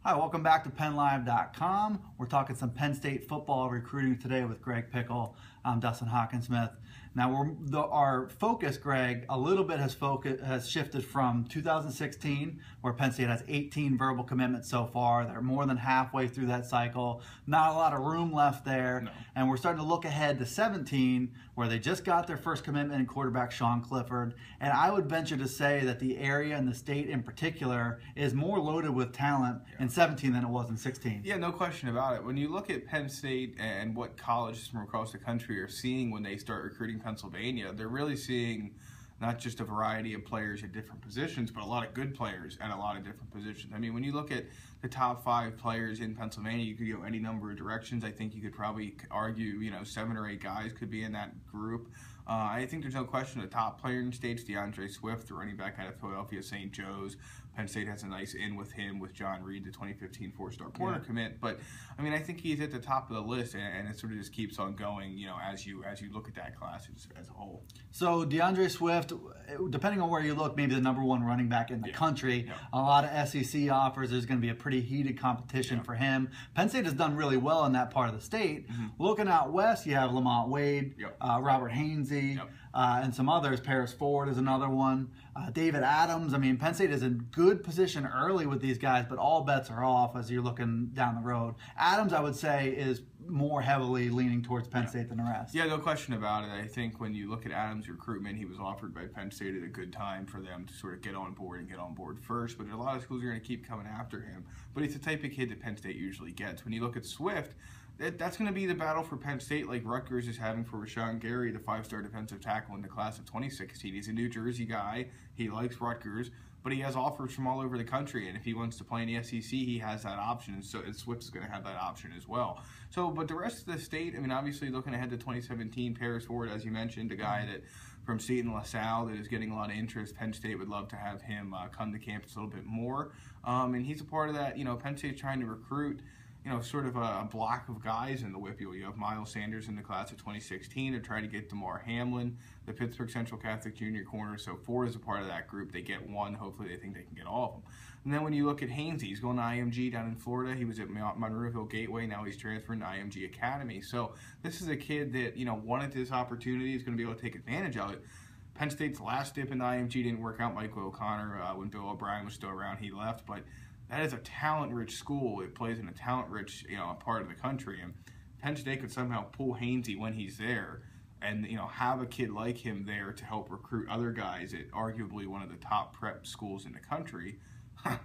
Hi, welcome back to PennLive.com. We're talking some Penn State football recruiting today with Greg Pickel. I'm Dustin Hockensmith. Now, our focus, Greg, a little bit has shifted from 2016, where Penn State has 18 verbal commitments so far. They're more than halfway through that cycle. Not a lot of room left there. No. And we're starting to look ahead to 17, where they just got their first commitment in quarterback Sean Clifford. And I would venture to say that the area and the state in particular is more loaded with talent in 17 than it was in 16. Yeah, no question about it. When you look at Penn State and what colleges from across the country are seeing when they start recruiting Pennsylvania, they're really seeing not just a variety of players at different positions, but a lot of good players at a lot of different positions. I mean, when you look at the top 5 players in Pennsylvania, you could go any number of directions. I think you could probably argue, 7 or 8 guys could be in that group. I think there's no question the top player in the state's DeAndre Swift, the running back out of Philadelphia St. Joe's. Penn State has a nice in with him, with John Reed, the 2015 4-star corner commit. But I mean, I think he's at the top of the list, and it sort of just keeps on going, as you look at that class as a whole. So DeAndre Swift, depending on where you look, maybe the #1 running back in the country. Yeah. A lot of SEC offers. There's going to be a pretty heated competition for him. Penn State has done really well in that part of the state. Looking out west, you have Lamont Wade, Robert Hainsey, and some others. Paris Ford is another one. David Adams. I mean, Penn State is in good position early with these guys, but all bets are off as you're looking down the road. Adams, I would say, is more heavily leaning towards Penn State than the rest. Yeah, no question about it. I think when you look at Adams' recruitment, he was offered by Penn State at a good time for them to sort of get on board first. But a lot of schools are going to keep coming after him. But he's the type of kid that Penn State usually gets. When you look at Swift, that's going to be the battle for Penn State, like Rutgers is having for Rashawn Gary, the 5-star defensive tackle in the class of 2016. He's a New Jersey guy. He likes Rutgers, but he has offers from all over the country. And if he wants to play in the SEC, he has that option. And so Swift is going to have that option as well. So, but the rest of the state, I mean, obviously looking ahead to 2017, Paris Ford, as you mentioned, a guy that from Seton LaSalle that is getting a lot of interest. Penn State would love to have him come to campus a little bit more. And he's a part of that. Penn State's trying to recruit sort of a block of guys in the WIPIAL. You have Miles Sanders in the class of 2016. They're trying to get DeMar Hamlin, the Pittsburgh Central Catholic Junior corner. So Ford is a part of that group. They get one. Hopefully they think they can get all of them. And then when you look at Hainsey, he's going to IMG down in Florida. He was at Monroeville Gateway. Now he's transferring to IMG Academy. So this is a kid that, wanted this opportunity. He's going to be able to take advantage of it. Penn State's last dip in the IMG didn't work out. Michael O'Connor, when Bill O'Brien was still around, he left. But that is a talent-rich school. It plays in a talent-rich, part of the country. And Penn State could somehow pull Hainsey when he's there and, have a kid like him there to help recruit other guys at arguably one of the top prep schools in the country.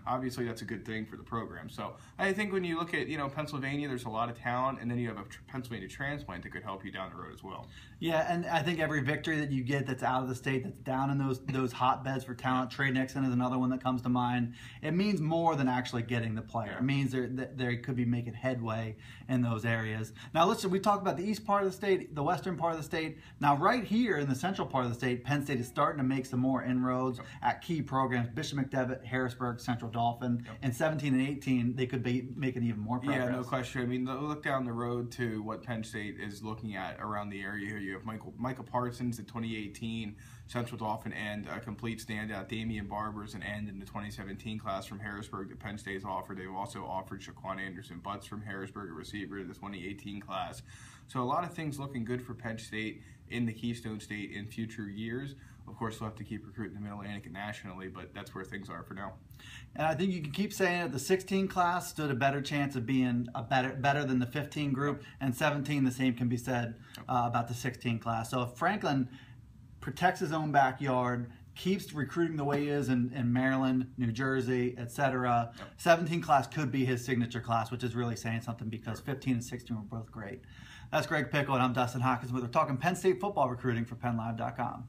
Obviously, that's a good thing for the program. So I think when you look at, Pennsylvania, there's a lot of talent, and then you have a Pennsylvania transplant that could help you down the road as well. Yeah, and I think every victory that you get that's out of the state, that's down in those hotbeds for talent, Trey Nixon is another one that comes to mind. It means more than actually getting the player. It means they could be making headway in those areas. Now, listen, we talked about the east part of the state, the western part of the state. Now, right here in the central part of the state, Penn State is starting to make some more inroads at key programs. Bishop McDevitt, Harrisburg, Central Dauphin. And 17 and 18, they could be making even more progress. Yeah, no question. I mean, look down the road to what Penn State is looking at around the area here. You have Michael Parsons, the 2018 Central Dauphin end, a complete standout. Damian Barber's an end in the 2017 class from Harrisburg that Penn State's offered. They've also offered Shaquan Anderson-Butts from Harrisburg, a receiver in the 2018 class. So a lot of things looking good for Penn State in the Keystone State in future years. Of course, we'll have to keep recruiting the Mid-Atlantic and nationally, but that's where things are for now. And I think you can keep saying that the 16 class stood a better chance of being better than the 15 group, and 17, the same can be said about the 16 class. So if Franklin protects his own backyard, keeps recruiting the way he is in Maryland, New Jersey, etc., 17 class could be his signature class, which is really saying something because 15 and 16 were both great. That's Greg Pickel, and I'm Dustin Hockensmith. We're talking Penn State football recruiting for PennLive.com.